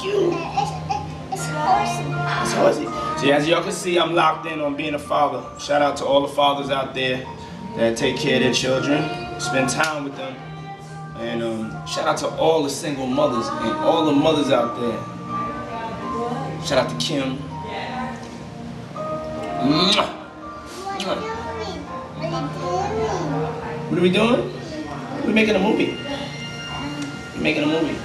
cute. It's horsey. It's horsey. See, as y'all can see, I'm locked in on being a father. Shout out to all the fathers out there that take care of their children, spend time with them. And shout out to all the single mothers and all the mothers out there. Shout out to Kim. Mwah. What are we doing? We're making a movie. We're making a movie.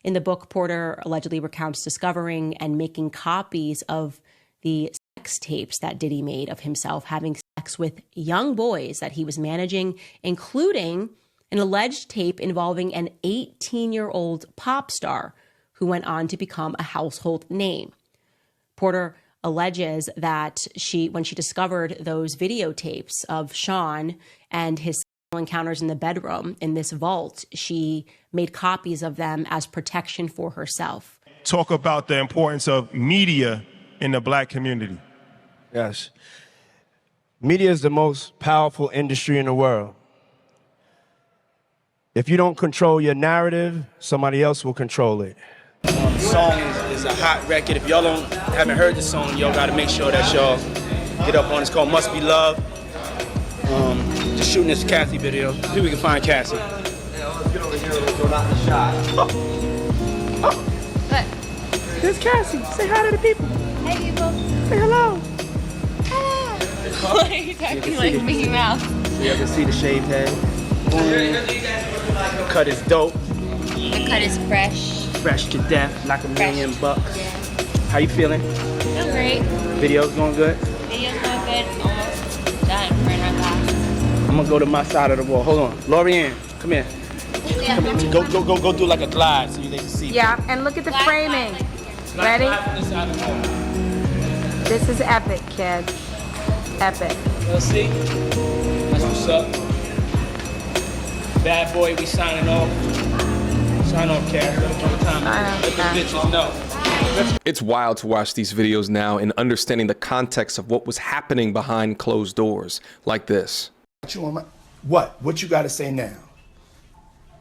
In the book, Porter allegedly recounts discovering and making copies of the sex tapes that Diddy made of himself having sex with young boys that he was managing, including an alleged tape involving an 18-year-old pop star who went on to become a household name. Porter alleges that when she discovered those videotapes of Sean and his sexual encounters in the bedroom in this vault, she made copies of them as protection for herself. Talk about the importance of media in the Black community. Yes. Media is the most powerful industry in the world. If you don't control your narrative, somebody else will control it. The song is a hot record. If y'all haven't heard the song, y'all gotta make sure that y'all get up on it. It's called Must Be Love. Just shooting this Cassie video. See if we can find Cassie. Yeah, let's get over here and we'll go out the shot. What? There's Cassie. Say hi to the people. Hey people. Say hello. Why are you talking like Mickey Mouse? So y'all can see the shaved head. Boom. Cut is dope. The cut is fresh. Fresh to death, like $1 million bucks. Yeah. How you feeling? Feel great. Video's going good? Video's going good. It's almost done. We're in our class. I'm gonna go to my side of the wall. Hold on. Lorianne, come here. Yeah. Come here. Go do like a glide so they can see. Yeah, and look at the framing. Ready? This is epic, kids. Epic. Let's see. That's what's up. Bad boy, we signing off. Sign off, Cass. Let the bitches know. It's wild to watch these videos now and understanding the context of what was happening behind closed doors like this. What? What you gotta say now?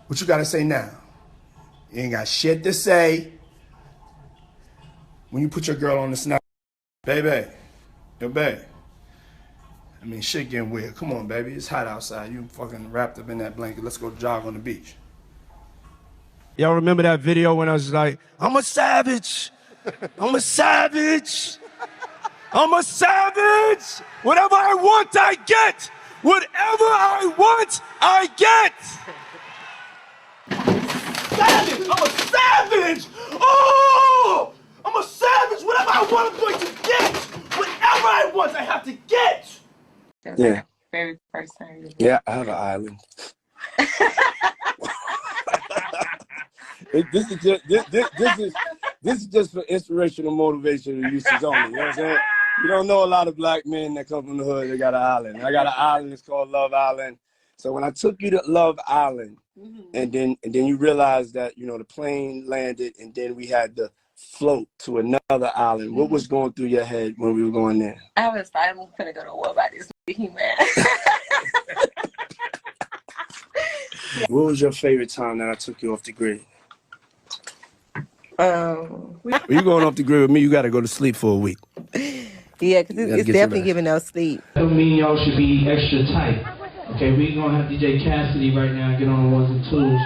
What you gotta say now? You ain't got shit to say. When you put your girl on the snap, baby, yo, babe. I mean, shit getting weird. Come on, baby. It's hot outside. You fucking wrapped up in that blanket. Let's go jog on the beach. Y'all remember that video when I was like, I'm a savage. I'm a savage. I'm a savage. Whatever I want, I get. Whatever I want, I get. Savage! I'm a savage! Oh! I'm a savage! Whatever I want, I'm going to get! Whatever I want, I have to get! Yeah. Very first time. Yeah, I have an island. This is just for inspirational motivation and uses only. You know what I'm saying? You don't know a lot of Black men that come from the hood that got an island. I got an island. It's called Love Island. So when I took you to Love Island, and then you realize that the plane landed, and then we had to float to another island. What was going through your head when we were going there? I was like, I'm gonna go to war by this man. What was your favorite time that I took you off the grid? When you going off the grid with me, you got to go to sleep for a week. Yeah, because it's definitely giving us sleep. That don't mean y'all should be extra tight. Okay, we gonna have DJ Cassidy right now get on the ones and twos.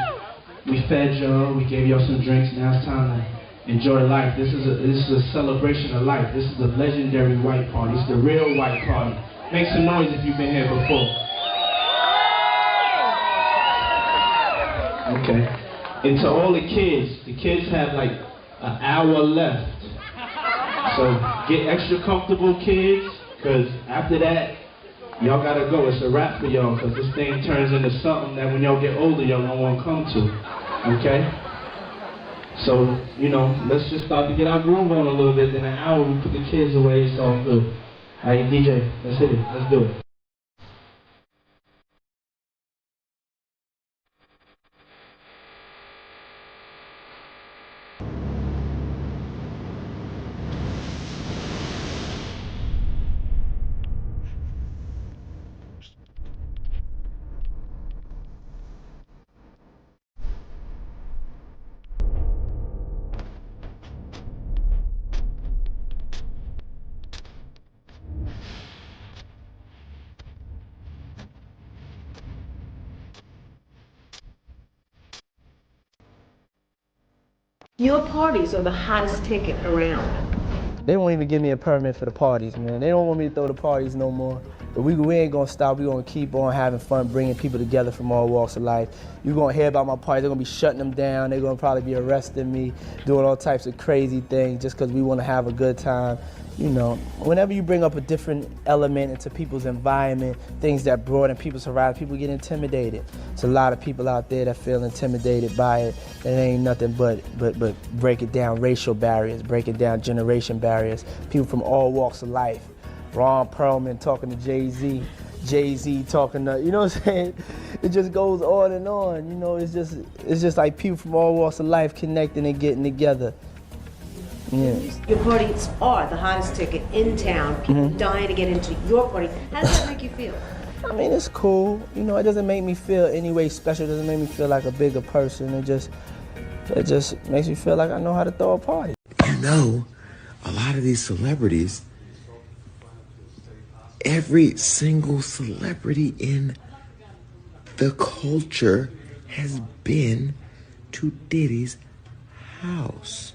We fed y'all, we gave y'all some drinks. Now it's time to enjoy life. This is a celebration of life. This is a legendary white party. It's the real white party. Make some noise if you've been here before. Okay. And to all the kids have like an hour left. So get extra comfortable, kids, because after that, y'all gotta go. It's a wrap for y'all, because this thing turns into something that when y'all get older, y'all don't want to come to. Okay? So, let's just start to get our groove on a little bit. In an hour, we put the kids away. It's all good. All right, DJ, let's hit it. Let's do it. Your parties are the hottest ticket around. They won't even give me a permit for the parties, man. They don't want me to throw the parties no more. But we ain't gonna stop. We gonna keep on having fun, bringing people together from all walks of life. You're gonna hear about my parties. They're gonna be shutting them down. They're gonna probably be arresting me, doing all types of crazy things just because we wanna have a good time. You know, whenever you bring up a different element into people's environment, things that broaden people's horizons, people get intimidated. There's a lot of people out there that feel intimidated by it. It ain't nothing but breaking down racial barriers, breaking down generation barriers. People from all walks of life. Ron Perlman talking to Jay-Z, Jay-Z talking to, you know what I'm saying? It just goes on and on. You know, it's just like people from all walks of life connecting and getting together. Yeah. Your parties are the hottest ticket in town. People dying to get into your party. How does that make you feel? I mean, it's cool. You know, it doesn't make me feel any way special. It doesn't make me feel like a bigger person. It just makes me feel like I know how to throw a party. You know, a lot of these celebrities, every single celebrity in the culture has been to Diddy's house.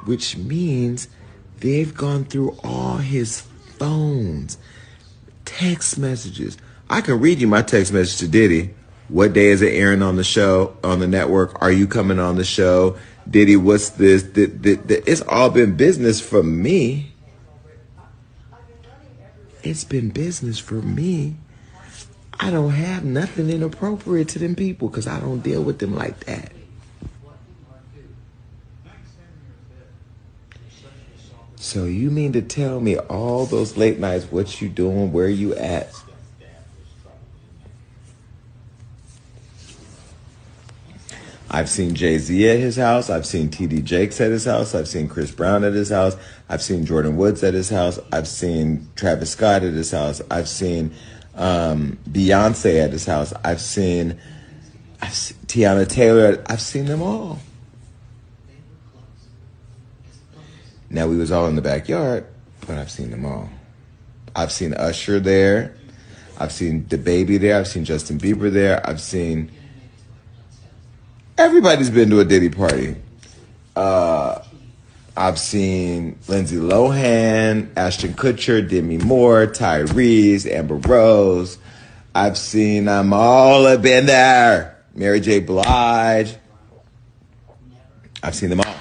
Which means they've gone through all his phones, text messages. I can read you my text message to Diddy. What day is it airing on the show, on the network? Are you coming on the show? Diddy, what's this? It's all been business for me. It's been business for me. I don't have nothing inappropriate to them people because I don't deal with them like that. So you mean to tell me all those late nights, what you doing, where you at? I've seen Jay-Z at his house. I've seen T.D. Jakes at his house. I've seen Chris Brown at his house. I've seen Jordan Woods at his house. I've seen Travis Scott at his house. I've seen Beyonce at his house. I've seen Tiana Taylor. I've seen them all. Now, we was all in the backyard, but I've seen them all. I've seen Usher there. I've seen DaBaby there. I've seen Justin Bieber there. I've seen... Everybody's been to a Diddy party. I've seen Lindsay Lohan, Ashton Kutcher, Demi Moore, Tyrese, Amber Rose. I've seen them all have been there. Mary J. Blige. I've seen them all.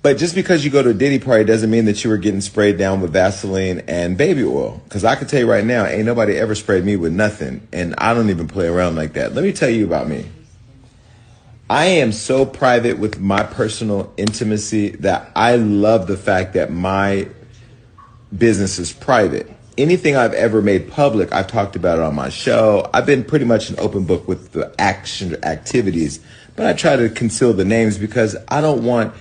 But just because you go to a Diddy party doesn't mean that you were getting sprayed down with Vaseline and baby oil. Because I can tell you right now, ain't nobody ever sprayed me with nothing. And I don't even play around like that. Let me tell you about me. I am so private with my personal intimacy that I love the fact that my business is private. Anything I've ever made public, I've talked about it on my show. I've been pretty much an open book with the activities. But I try to conceal the names because I don't want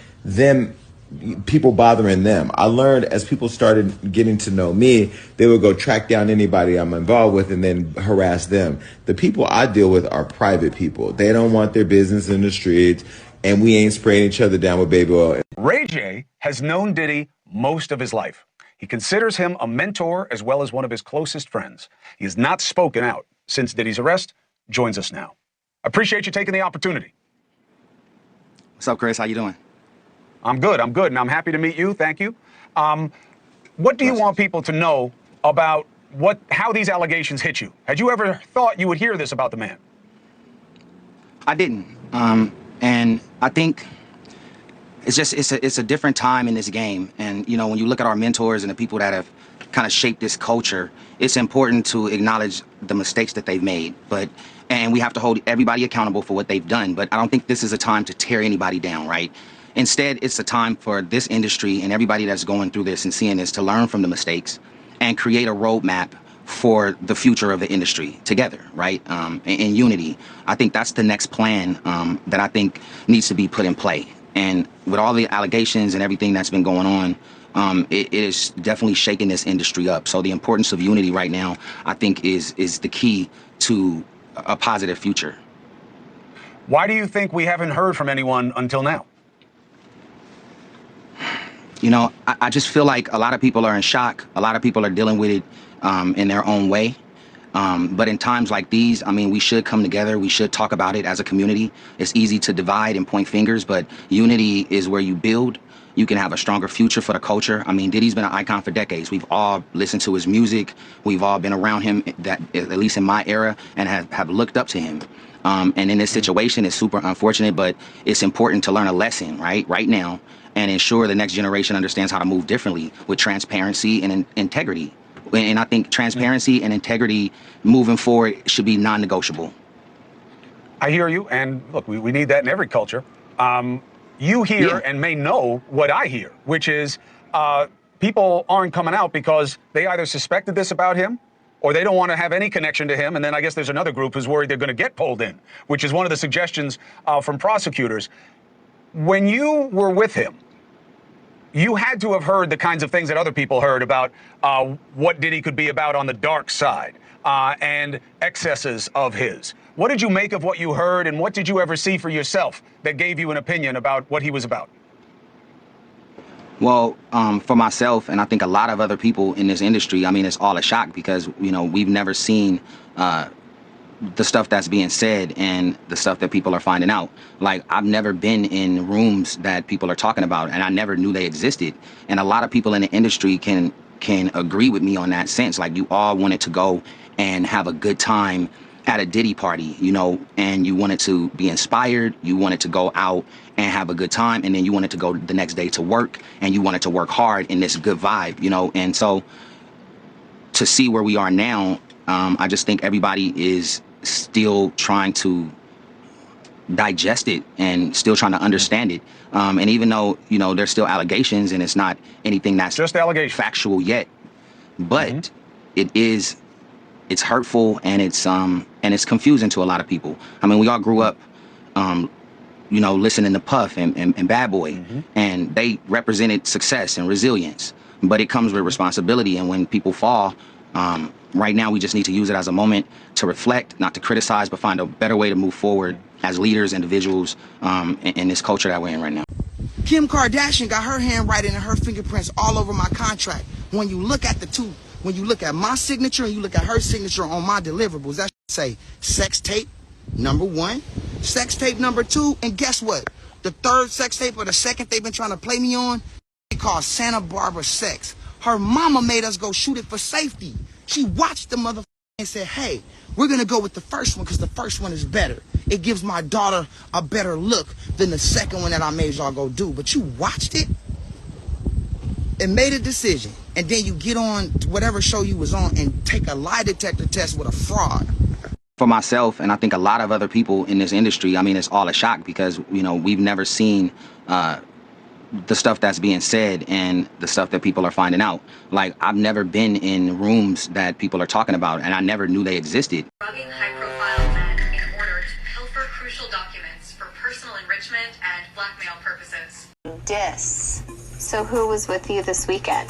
people bothering them. I learned as people started getting to know me, they would go track down anybody I'm involved with and then harass them. The people I deal with are private people. They don't want their business in the streets, and we ain't spraying each other down with baby oil. Ray J has known Diddy most of his life. He considers him a mentor as well as one of his closest friends. He has not spoken out since Diddy's arrest. Joins us now. Appreciate you taking the opportunity. What's up, Chris? How you doing? I'm good, and I'm happy to meet you. Thank you. What do you want people to know about how these allegations hit you? Had you ever thought you would hear this about the man? I didn't. And I think it's a different time in this game. And, you know, when you look at our mentors and the people that have kind of shaped this culture, it's important to acknowledge the mistakes that they've made. And we have to hold everybody accountable for what they've done. But I don't think this is a time to tear anybody down, right? Instead, it's a time for this industry and everybody that's going through this and seeing this to learn from the mistakes and create a roadmap for the future of the industry together, right? In unity. I think that's the next plan that I think needs to be put in play. And with all the allegations and everything that's been going on, it is definitely shaking this industry up. So the importance of unity right now, I think, is the key to a positive future. Why do you think we haven't heard from anyone until now? You know, I just feel like a lot of people are in shock. A lot of people are dealing with it in their own way. But in times like these, I mean, we should come together. We should talk about it as a community. It's easy to divide and point fingers, but unity is where you build. You can have a stronger future for the culture. I mean, Diddy's been an icon for decades. We've all listened to his music. We've all been around him, that at least in my era, and have looked up to him. And in this situation, it's super unfortunate, but it's important to learn a lesson, right now, and ensure the next generation understands how to move differently with transparency and integrity. And I think transparency and integrity moving forward should be non-negotiable. I hear you, and look, we need that in every culture. You hear and may know what I hear, which is people aren't coming out because they either suspected this about him or they don't want to have any connection to him. And then I guess there's another group who's worried they're going to get pulled in, which is one of the suggestions from prosecutors. When you were with him, you had to have heard the kinds of things that other people heard about what Diddy could be about on the dark side and excesses of his. What did you make of what you heard, and what did you ever see for yourself that gave you an opinion about what he was about? Well, for myself, and I think a lot of other people in this industry, I mean, it's all a shock because, you know, we've never seen the stuff that's being said and the stuff that people are finding out. Like, I've never been in rooms that people are talking about, and I never knew they existed. And a lot of people in the industry can agree with me on that sense. Like, you all wanted to go and have a good time at a Diddy party, you know, and you wanted to be inspired, you wanted to go out and have a good time, and then you wanted to go the next day to work, and you wanted to work hard in this good vibe, you know. And so to see where we are now, I just think everybody is still trying to digest it and still trying to understand it. And even though, you know, there's still allegations and it's not anything that's just factual yet, but it's hurtful and it's confusing to a lot of people. I mean, we all grew up, you know, listening to Puff and Bad Boy, and they represented success and resilience, but it comes with responsibility. And when people fall, right now we just need to use it as a moment to reflect, not to criticize, but find a better way to move forward as leaders, individuals, in this culture that we're in right now. Kim Kardashian got her handwriting and her fingerprints all over my contract. When you look at the two, when you look at my signature and you look at her signature on my deliverables, that say sex tape number 1, sex tape number 2, and guess what? The third sex tape or the second they've been trying to play me on, it's called Santa Barbara Sex. Her mama made us go shoot it for safety. She watched the motherfucker and said, hey, we're going to go with the first one because the first one is better. It gives my daughter a better look than the second one that I made y'all go do. But you watched it and made a decision. And then you get on whatever show you was on and take a lie detector test with a fraud. For myself, and I think a lot of other people in this industry, I mean, it's all a shock because, you know, we've never seen the stuff that's being said and the stuff that people are finding out. Like, I've never been in rooms that people are talking about, and I never knew they existed. Drugging high-profile men in order to pilfer crucial documents for personal enrichment and blackmail purposes. So who was with you this weekend?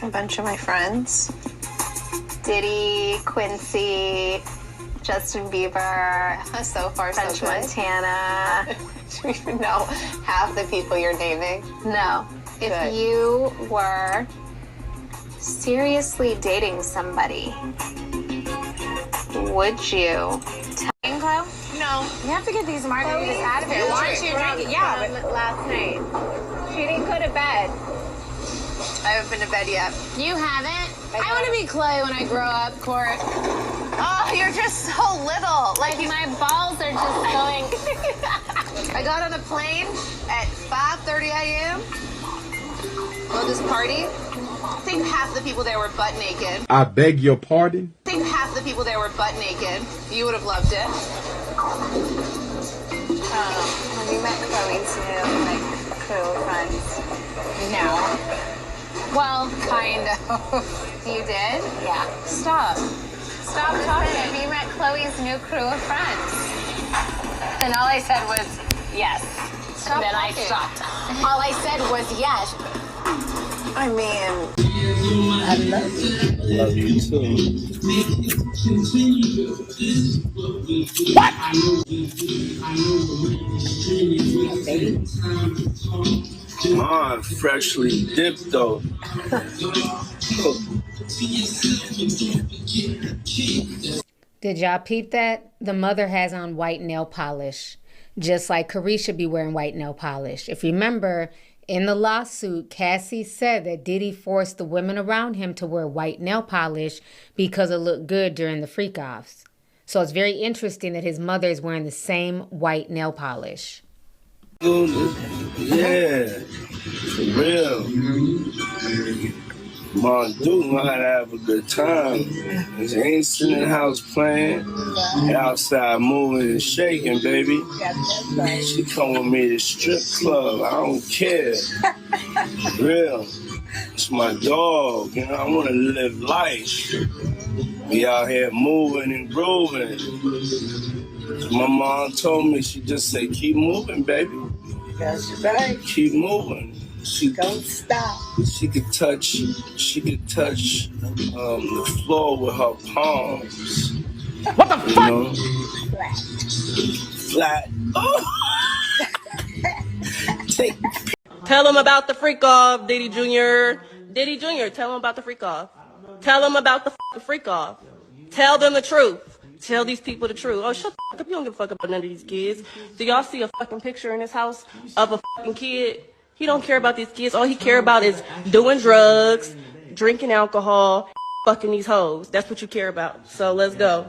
A bunch of my friends. Diddy, Quincy, Justin Bieber, so far so good. Montana. Do you even know half the people you're naming? No. Good. If you were seriously dating somebody, would you tell Chloe? No. You have to get these margaritas out of here. Why aren't you drinking? Yeah, but last night. She didn't go to bed. I haven't been to bed yet. You haven't? I want to be Chloe when I grow up, Court. Oh, you're just so little. Like my balls are just going. I got on a plane at 5:30 a.m. Well, this party. I think half the people there were butt naked. I beg your pardon? I think half the people there were butt naked. You would have loved it. Have you met Chloe's new, crew of friends? No. Well, kind of. You did? Yeah. Stop talking. Have you met Chloe's new crew of friends? And all I said was yes. Stop and then talking. I stopped. All I said was yes. I mean, I love you. Love you too. What? Come on, freshly dipped though. Did y'all peep that? The mother has on white nail polish, just like Carisha should be wearing white nail polish. If you remember, in the lawsuit, Cassie said that Diddy forced the women around him to wear white nail polish because it looked good during the freak-offs. So it's very interesting that his mother is wearing the same white nail polish. Yeah, for real. Mom, dude know how to have a good time. She ain't sitting in the house playing. Outside moving and shaking, baby. She come with me to strip club. I don't care. Real. It's my dog. You know, I want to live life. Be out here moving and grooving. My mom told me, she just said, keep moving, baby. That's right. Keep moving. Don't stop. She could touch the floor with her palms. What the fuck? Know? Flat. Oh. Tell him about the freak off, Diddy Jr. Diddy Jr., tell him about the freak off. Tell him about the freak off. Tell them the truth. Tell these people the truth. Oh, shut the fuck up. You don't give a fuck about none of these kids. Do y'all see a fucking picture in his house of a fucking kid? He don't care about these kids. All he care about is doing drugs, drinking alcohol, fucking these hoes. That's what you care about. So let's go.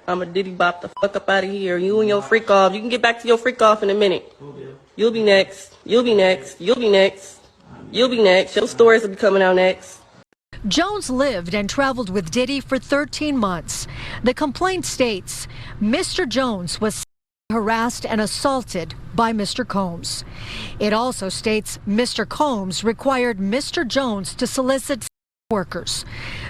I'm a Diddy bop the fuck up out of here. You and your freak off. You can get back to your freak off in a minute. You'll be next. You'll be next. You'll be next. You'll be next. Your stories will be coming out next. Jones lived and traveled with Diddy for 13 months. The complaint states Mr. Jones was harassed and assaulted by Mr. Combs. It also states Mr. Combs required Mr. Jones to solicit workers.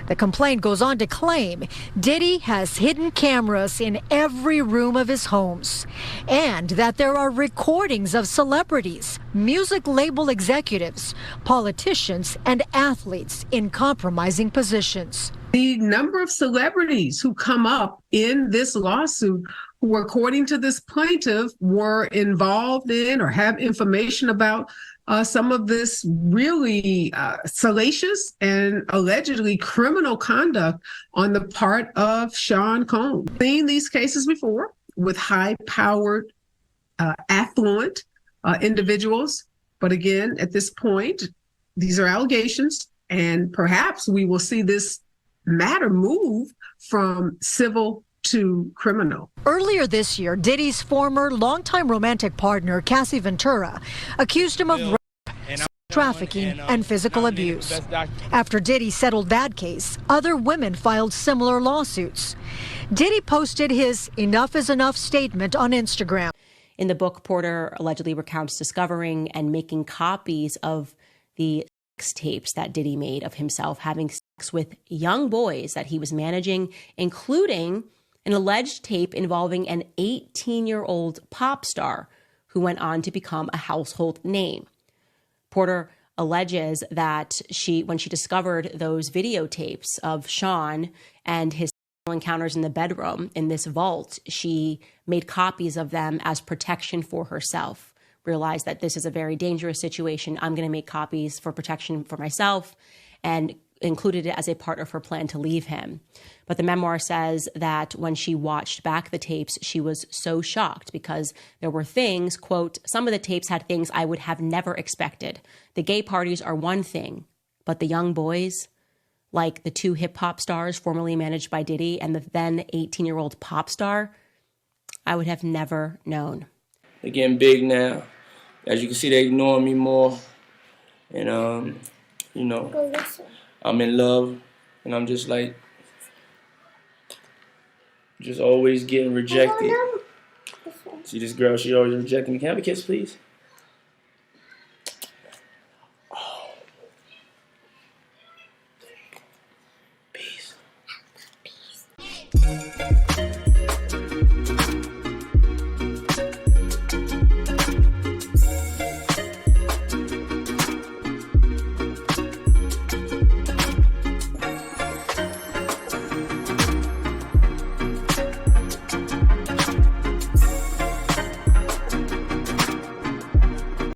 The complaint goes on to claim Diddy has hidden cameras in every room of his homes and that there are recordings of celebrities, music label executives, politicians, and athletes in compromising positions. The number of celebrities who come up in this lawsuit who, according to this plaintiff, were involved in or have information about some of this really salacious and allegedly criminal conduct on the part of Sean Combs. Seen these cases before with high-powered, affluent individuals. But again, at this point, these are allegations, and perhaps we will see this matter move from civil to criminal. Earlier this year, Diddy's former longtime romantic partner, Cassie Ventura, accused him of rape, trafficking, and physical abuse. After Diddy settled that case, other women filed similar lawsuits. Diddy posted his "Enough is Enough" statement on Instagram. In the book, Porter allegedly recounts discovering and making copies of the sex tapes that Diddy made of himself having sex with young boys that he was managing, including an alleged tape involving an 18-year-old pop star who went on to become a household name. Porter alleges that when she discovered those videotapes of Sean and his encounters in the bedroom in this vault, she made copies of them as protection for herself. Realized that this is a very dangerous situation. I'm going to make copies for protection for myself, and included it as a part of her plan to leave him. But the memoir says that when she watched back the tapes, she was so shocked because there were things, quote, some of the tapes had things I would have never expected. The gay parties are one thing, but the young boys, like the two hip hop stars formerly managed by Diddy and the then 18-year-old pop star, I would have never known. They're getting big now. As you can see, they're ignoring me more. And, you know, I'm in love, and I'm just like, just always getting rejected. See this girl, she always rejecting me. Can I have a kiss, please?